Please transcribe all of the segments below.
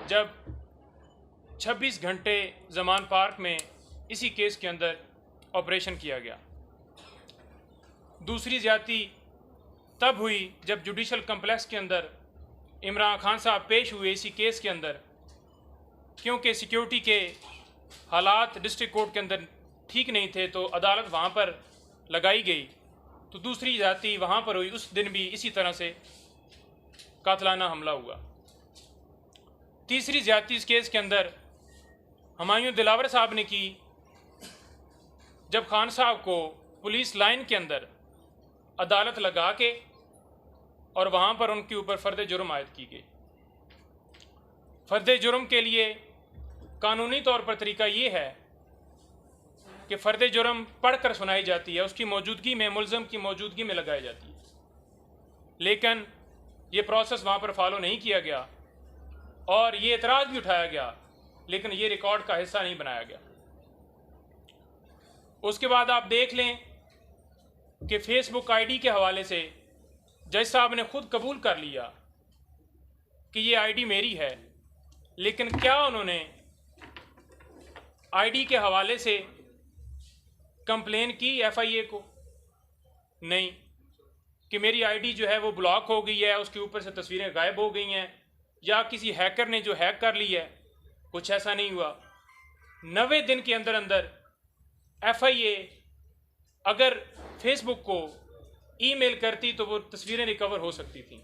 जब 26 घंटे ज़मान पार्क में इसी केस के अंदर ऑपरेशन किया गया। दूसरी ज़्यादती तब हुई जब जुडिशल कम्प्लेक्स के अंदर इमरान खान साहब पेश हुए इसी केस के अंदर, क्योंकि सिक्योरिटी के हालात डिस्ट्रिक्ट कोर्ट के अंदर ठीक नहीं थे तो अदालत वहाँ पर लगाई गई। तो दूसरी ज़्यादती वहाँ पर हुई, उस दिन भी इसी तरह से कातलाना हमला हुआ। तीसरी ज़्यादती इस केस के अंदर हुमायूं दिलावर साहब ने की, जब खान साहब को पुलिस लाइन के अंदर अदालत लगा के और वहाँ पर उनके ऊपर फ़र्द जुर्म आयद की गई। फ़र्द जुर्म के लिए कानूनी तौर पर तरीका ये है कि फ़र्द जुर्म पढ़ कर सुनाई जाती है, उसकी मौजूदगी में, मुलज़म की मौजूदगी में लगाई जाती है, लेकिन ये प्रोसेस वहाँ पर फॉलो नहीं किया गया और ये एतराज़ भी उठाया गया, लेकिन ये रिकॉर्ड का हिस्सा नहीं बनाया गया। उसके बाद आप देख लें कि फेसबुक आईडी के हवाले से जज साहब ने खुद कबूल कर लिया कि ये आईडी मेरी है, लेकिन क्या उन्होंने आईडी के हवाले से कंप्लेन की एफआईए को? नहीं, कि मेरी आईडी जो है वो ब्लॉक हो गई है, उसके ऊपर से तस्वीरें गायब हो गई हैं, या किसी हैकर ने जो हैक कर ली है, कुछ ऐसा नहीं हुआ। 90 दिन के अंदर अंदर एफआईए अगर फेसबुक को ईमेल करती तो वो तस्वीरें रिकवर हो सकती थी,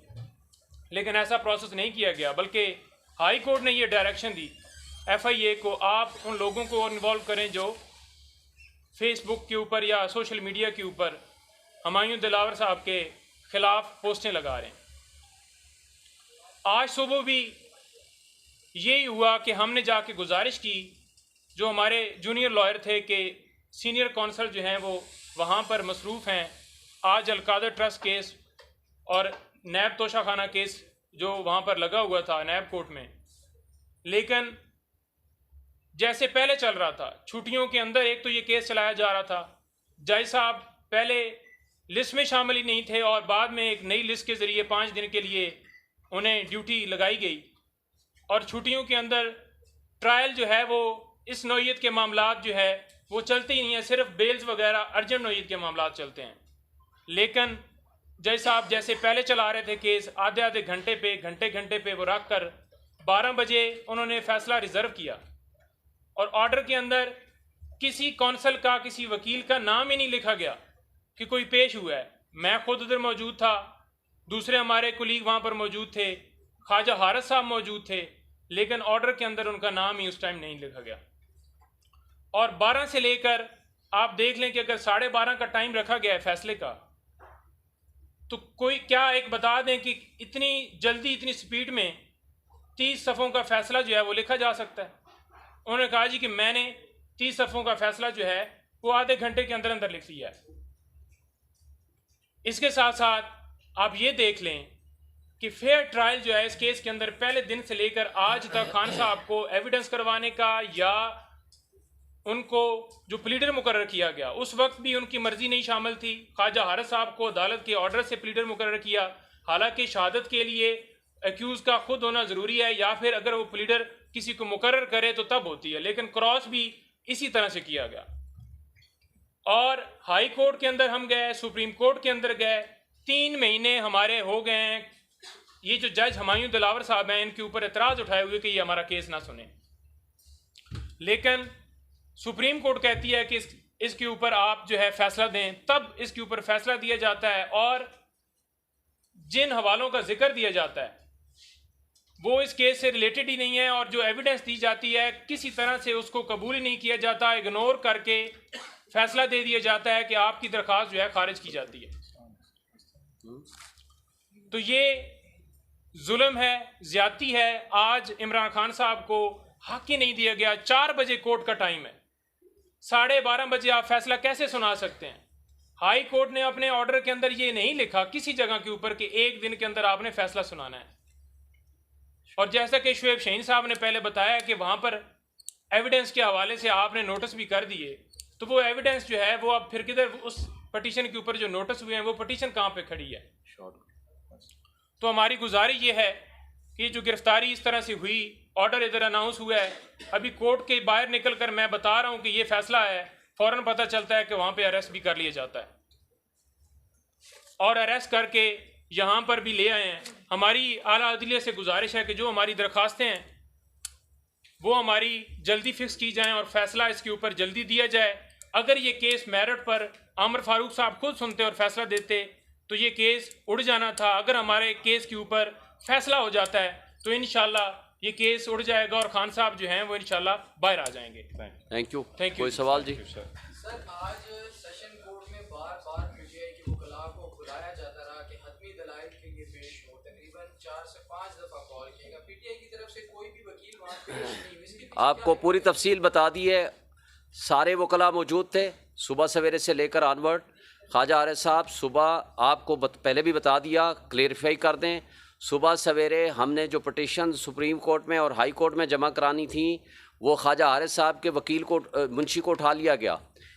लेकिन ऐसा प्रोसेस नहीं किया गया, बल्कि हाई कोर्ट ने ये डायरेक्शन दी एफआईए को, आप उन लोगों को इन्वॉल्व करें जो फेसबुक के ऊपर या सोशल मीडिया के ऊपर हुमायूं दिलावर साहब के ख़िलाफ़ पोस्टें लगा रहे हैं। आज सुबह भी यही हुआ कि हमने जाके गुजारिश की, जो हमारे जूनियर लॉयर थे कि सीनियर कौंसल जो हैं वो वहाँ पर मसरूफ़ हैं, आज अलकादर ट्रस्ट केस और नैब तोशाखाना केस जो वहाँ पर लगा हुआ था नैब कोर्ट में, लेकिन जैसे पहले चल रहा था, छुट्टियों के अंदर एक तो ये केस चलाया जा रहा था, जज साहब पहले लिस्ट में शामिल ही नहीं थे और बाद में एक नई लिस्ट के ज़रिए 5 दिन के लिए उन्हें ड्यूटी लगाई गई, और छुट्टियों के अंदर ट्रायल जो है वो इस नौइयत के मामलात जो है वो चलते ही नहीं है, सिर्फ बेल्स वगैरह अर्जेंट नौइयत के मामलात चलते हैं। लेकिन जज साहब जैसे पहले चला रहे थे केस, आधे आधे घंटे पे, घंटे घंटे पे वो रख कर 12 बजे उन्होंने फ़ैसला रिज़र्व किया, और ऑर्डर के अंदर किसी कौंसल का, किसी वकील का नाम ही नहीं लिखा गया कि कोई पेश हुआ है। मैं खुद उधर मौजूद था, दूसरे हमारे कुलीग वहाँ पर मौजूद थे, ख्वाजा हारिस साहब मौजूद थे, लेकिन ऑर्डर के अंदर उनका नाम ही उस टाइम नहीं लिखा गया। और 12 से लेकर आप देख लें कि अगर 12:30 का टाइम रखा गया है फैसले का, तो कोई क्या एक बता दें कि इतनी जल्दी, इतनी स्पीड में 30 सफ़ों का फ़ैसला जो है वो लिखा जा सकता है? उन्होंने कहा जी कि मैंने 30 सफ़ों का फ़ैसला जो है वो आधे घंटे के अंदर अंदर लिख लिया है। इसके साथ साथ आप ये देख लें कि फेयर ट्रायल जो है इस केस के अंदर पहले दिन से लेकर आज तक खान साहब को एविडेंस करवाने का या उनको जो प्लीडर मुकर्रर किया गया, उस वक्त भी उनकी मर्जी नहीं शामिल थी। ख्वाजा हारिस साहब को अदालत के ऑर्डर से प्लीडर मुकर्रर किया, हालांकि शहादत के लिए एक्यूज़ का खुद होना ज़रूरी है, या फिर अगर वो प्लीडर किसी को मुकर्रर करे तो तब होती है, लेकिन क्रॉस भी इसी तरह से किया गया। और हाई कोर्ट के अंदर हम गए, सुप्रीम कोर्ट के अंदर गए, 3 महीने हमारे हो गए हैं। ये जो जज हुमायूं दिलावर साहब हैं, इनके ऊपर एतराज़ उठाए हुए कि ये हमारा केस ना सुने, लेकिन सुप्रीम कोर्ट कहती है कि इसके ऊपर आप जो है फैसला दें, तब इसके ऊपर फैसला दिया जाता है, और जिन हवालों का जिक्र दिया जाता है वो इस केस से रिलेटेड ही नहीं है, और जो एविडेंस दी जाती है किसी तरह से उसको कबूल ही नहीं किया जाता, इग्नोर करके फैसला दे दिया जाता है कि आपकी दरख्वास्त जो है खारिज की जाती है। तो ये जुल्म है, ज्यादती है। आज इमरान खान साहब को हक ही नहीं दिया गया। 4 बजे कोर्ट का टाइम है, 12:30 बजे आप फैसला कैसे सुना सकते हैं? हाई कोर्ट ने अपने ऑर्डर के अंदर ये नहीं लिखा किसी जगह के ऊपर कि 1 दिन के अंदर आपने फैसला सुनाना है। और जैसा कि शुएब शहीन साहब ने पहले बताया कि वहाँ पर एविडेंस के हवाले से आपने नोटिस भी कर दिए, तो वो एविडेंस जो है वो अब फिर किधर, उस पटिशन के ऊपर जो नोटिस हुए हैं वो पटिशन कहाँ पे खड़ी है? तो हमारी गुजारिश ये है कि जो गिरफ्तारी इस तरह से हुई ऑर्डर इधर अनाउंस हुआ है, अभी कोर्ट के बाहर निकल कर मैं बता रहा हूँ कि ये फैसला है, फ़ौरन पता चलता है कि वहाँ पे अरेस्ट भी कर लिया जाता है और अरेस्ट करके यहाँ पर भी ले आए हैं। हमारी आला अदलिया से गुजारिश है कि जो हमारी दरख्वास्तें हैं वो हमारी जल्दी फिक्स की जाएं और फैसला इसके ऊपर जल्दी दिया जाए। अगर ये केस मेरिट पर आमिर फारूक साहब खुद सुनते और फैसला देते तो ये केस उड़ जाना था। अगर हमारे केस के ऊपर फैसला हो जाता है तो इंशाल्लाह ये केस उड़ जाएगा और खान साहब जो हैं वो इंशाल्लाह बाहर आ जाएंगे। Thank you. कोई सवाल जी? सर, आज सेशन कोर्ट में बार-बार पीटीआई के वकला को बुलाया जाता रहा कि हतमी दलाइल के लिए पेश हो। तकरीबन 4 से 5 दफ़ा कॉल किया, पीटीआई की तरफ से कोई भी वकील वहाँ पेश नहीं हुआ। आपको पूरी तफसील बता दी है, सारे वकला मौजूद थे सुबह सवेरे से लेकर ऑनवर्ड। ख्वाजा आरिफ साहब सुबह आपको पहले भी बता दिया, क्लेरिफाई कर दें, सुबह सवेरे हमने जो पटिशन सुप्रीम कोर्ट में और हाई कोर्ट में जमा करानी थी वो ख्वाजा आरिफ साहब के वकील को मुंशी को उठा लिया गया।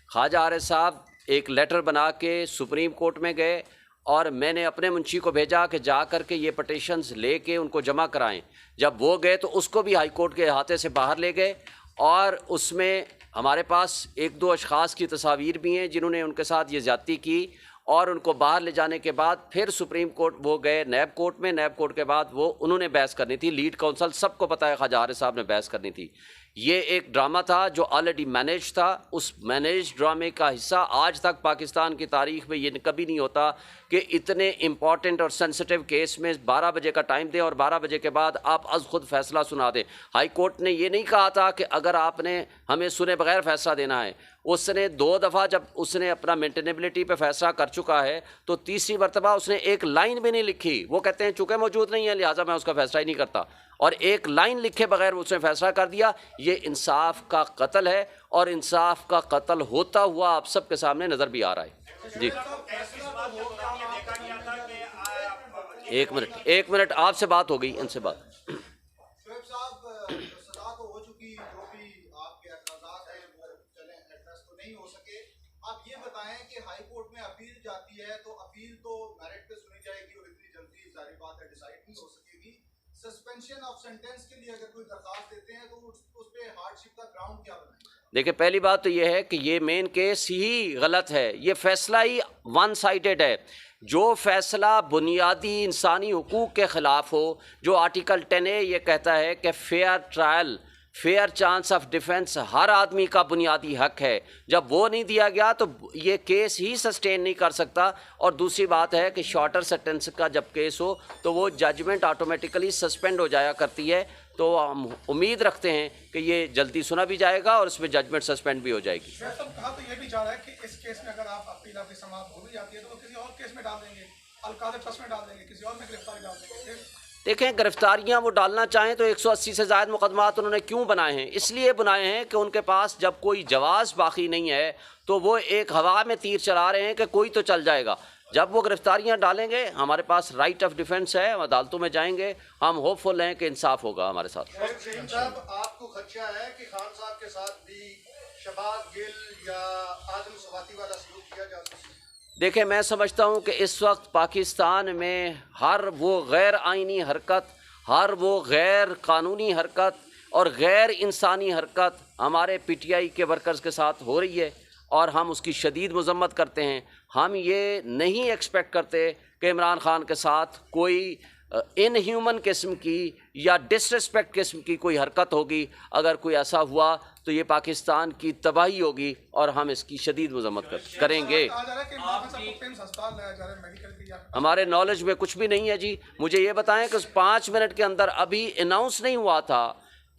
ख्वाजा आरिफ साहब एक लेटर बना के सुप्रीम कोर्ट में गए और मैंने अपने मुंशी को भेजा कि जा कर के ये पटिशन्स लेके उनको जमा कराएं। जब वो गए तो उसको भी हाई कोर्ट के अहाते से बाहर ले गए और उसमें हमारे पास एक दो अशख़ास की तस्वीर भी हैं जिन्होंने उनके साथ ये ज़्यादती की और उनको बाहर ले जाने के बाद फिर सुप्रीम कोर्ट वो गए नैब कोर्ट में। नैब कोर्ट के बाद वो उन्होंने बहस करनी थी, लीड काउंसिल सबको पता है ख्वाजा आरिफ साहब ने बहस करनी थी। ये एक ड्रामा था जो ऑलरेडी मैनेज था। उस मैनेज ड्रामे का हिस्सा आज तक पाकिस्तान की तारीख़ में ये कभी नहीं होता कि इतने इम्पॉर्टेंट और सेंसिटिव केस में 12 बजे का टाइम दें और 12 बजे के बाद आप अज़ खुद फैसला सुना दें। हाई कोर्ट ने ये नहीं कहा था कि अगर आपने हमें सुने बगैर फैसला देना है। उसने 2 दफ़ा जब उसने अपना मेंटेनेबिलिटी पे फैसला कर चुका है तो तीसरी मरतबा उसने एक लाइन भी नहीं लिखी। वो कहते हैं चूँकि मौजूद नहीं है लिहाजा मैं उसका फैसला ही नहीं करता, और एक लाइन लिखे बगैर उसने फैसला कर दिया। ये इंसाफ का कत्ल है और इंसाफ का कत्ल होता हुआ आप सबके सामने नज़र भी आ रहा है। जी एक मिनट आपसे बात हो गई, इनसे बात। आप ये बताएं कि हाई कोर्ट में अपील जाती है तो अपील तो मेरिट पे सुनी जाएगी और इतनी जल्दी जारी बात है डिसाइड नहीं हो सकेगी। सस्पेंशन ऑफ सेंटेंस के लिए अगर कोई दरखास्त देते हैं तो उस पे हार्डशिप का ग्राउंड क्या बनाएंगे? देखिए, पहली बात तो ये है कि ये मेन केस ही गलत है, ये फैसला ही वन साइडेड है। जो फैसला बुनियादी इंसानी हुकूक के ख़िलाफ़ हो, जो आर्टिकल 10A ये कहता है कि fair trial, fair chance of defence हर आदमी का बुनियादी हक है, जब वो नहीं दिया गया तो ये केस ही सस्टेन नहीं कर सकता। और दूसरी बात है कि शॉर्टर सेंटेंस का जब केस हो तो वो जजमेंट ऑटोमेटिकली सस्पेंड हो जाया करती है। तो हम उम्मीद रखते हैं कि ये जल्दी सुना भी जाएगा और इसमें जजमेंट सस्पेंड भी हो जाएगी। कहा तो ये भी जा रहा है कि इस केस में अगर आप अपील आपकी समाप्त हो भी जाती है तो वो किसी और केस में डाल देंगे, अलकादर ट्रस्ट में डाल देंगे, किसी और में गिरफ्तारी डाल देंगे। देखें, गिरफ्तारियां वो डालना चाहें तो 180 से ज़ायद मुकदमात उन्होंने क्यों बनाए हैं? इसलिए बनाए हैं कि उनके पास जब कोई जवाज़ बाकी नहीं है तो वो एक हवा में तीर चला रहे हैं कि कोई तो चल जाएगा। जब वो गिरफ्तारियां डालेंगे, हमारे पास राइट ऑफ डिफेंस है, हम अदालतों में जाएंगे, हम होपफुल हैं कि इंसाफ होगा हमारे साथ। आपको खदशा है कि खान साहब के साथ भी शहबाज गिल या आजम सवाती वाला सलूक किया जा सकता है? देखिए, मैं समझता हूँ कि इस वक्त पाकिस्तान में हर वो गैर आइनी हरकत, हर वो गैर कानूनी हरकत और गैर इंसानी हरकत हमारे PTI के वर्कर्स के साथ हो रही है और हम उसकी शदीद मजम्मत करते हैं। हम ये नहीं एक्सपेक्ट करते कि इमरान खान के साथ कोई इनह्यूमन किस्म की या डिसरिस्पेक्ट किस्म की कोई हरकत होगी। अगर कोई ऐसा हुआ तो ये पाकिस्तान की तबाही होगी और हम इसकी शदीद मजम्मत करेंगे। हमारे नॉलेज में कुछ भी नहीं है जी। मुझे ये बताएं कि 5 मिनट के अंदर अभी अनाउंस नहीं हुआ था,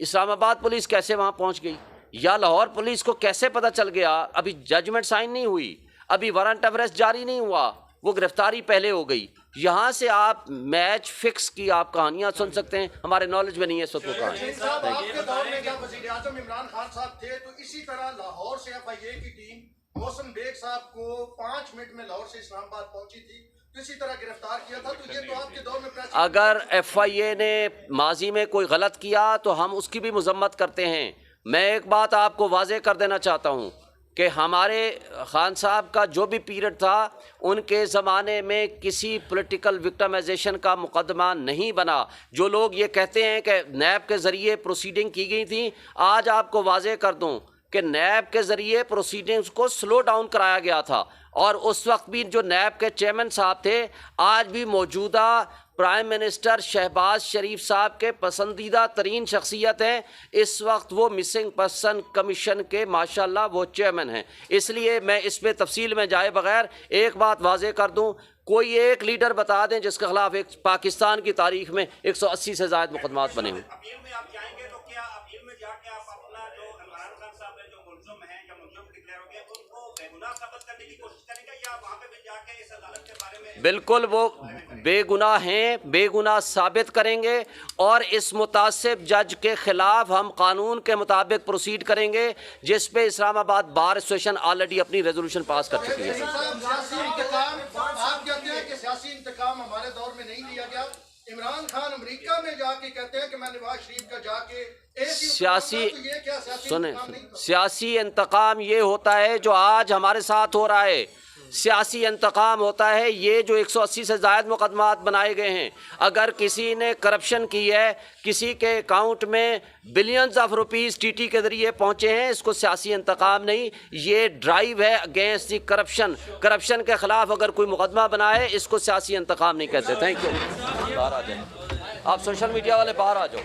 इस्लामाबाद पुलिस कैसे वहाँ पहुँच गई या लाहौर पुलिस को कैसे पता चल गया? अभी जजमेंट साइन नहीं हुई, अभी वारंट ऑफ अरेस्ट जारी नहीं हुआ, वो गिरफ्तारी पहले हो गई। यहाँ से आप मैच फिक्स की आप कहानियाँ सुन सकते हैं, हमारे नॉलेज में नहीं है सबको कहानी। आपके दौर में जब वज़ीर आज़म इमरान खान साहब थे तो इसी तरह लाहौर से FIA की टीम मौसम बेग साहब को 5 मिनट में लाहौर से इस्लामाबाद पहुंची थी, तो इसी तरह गिरफ्तार किया था। तो ये तो आपके दौर में अगर FIA ने माजी में कोई गलत किया तो हम उसकी भी मजम्मत करते हैं। मैं एक बात आपको वाज़ेह कर देना चाहता हूँ कि हमारे खान साहब का जो भी पीरियड था उनके ज़माने में किसी पॉलिटिकल विक्टिमाइजेशन का मुकदमा नहीं बना। जो लोग ये कहते हैं कि नैब के ज़रिए प्रोसीडिंग की गई थी, आज आपको वाज़े कर दूं कि नैब के ज़रिए प्रोसीडिंग्स को स्लो डाउन कराया गया था, और उस वक्त भी जो नैब के चेयरमैन साहब थे आज भी मौजूदा प्राइम मिनिस्टर शहबाज शरीफ साहब के पसंदीदा तरीन शख्सियत हैं। इस वक्त वो मिसिंग पर्सन कमीशन के माशाल्लाह वो चेयरमैन हैं। इसलिए मैं इस पर तफसील में जाए बगैर एक बात वाज़े कर दूं, कोई एक लीडर बता दें जिसके खिलाफ एक पाकिस्तान की तारीख में 180 से ज़ायद मुकदमात बने हुए। अपील में आप जाएंगे तो क्या अपील में जाके आप अपना जो इमरान खान साहब है जो मुलज़िम हैं या मुलज़िम डिक्लेयर हो गए उनको बेगुनाह साबित करने की कोशिश करेंगे, या वहाँ पे भी जाके इस अदालत के बारे में? बिल्कुल, वो बेगुनाह हैं, बेगुनाह साबित करेंगे और इस मुतासिब जज के ख़िलाफ़ हम कानून के मुताबिक प्रोसीड करेंगे, जिस पे इस्लामाबाद बार एसोसिएशन ऑलरेडी अपनी रेजोल्यूशन पास कर चुकी है। आप कहते हैं कि सियासी इंतकाम हमारे दौर में नहीं लिया गया। इमरान खान अमेरिका में जाके कहते हैं कि मैं नवाज शरीफ का जाके सियासी इंतकाम ये होता है जो आज हमारे साथ हो रहा है। सियासी इंतकाम होता है ये जो 180 से ज़ायद मुकदमात बनाए गए हैं। अगर किसी ने करप्शन की है, किसी के अकाउंट में बिलियंस ऑफ रुपीस टीटी के ज़रिए पहुँचे हैं, इसको सियासी इंतकाम नहीं, ये ड्राइव है अगेंस्ट दी करप्शन। करप्शन के ख़िलाफ़ अगर कोई मुकदमा बनाए इसको सियासी इंतकाम नहीं कहते। Thank you. बाहर आ जाए आप, सोशल मीडिया वाले बाहर आ जाओ।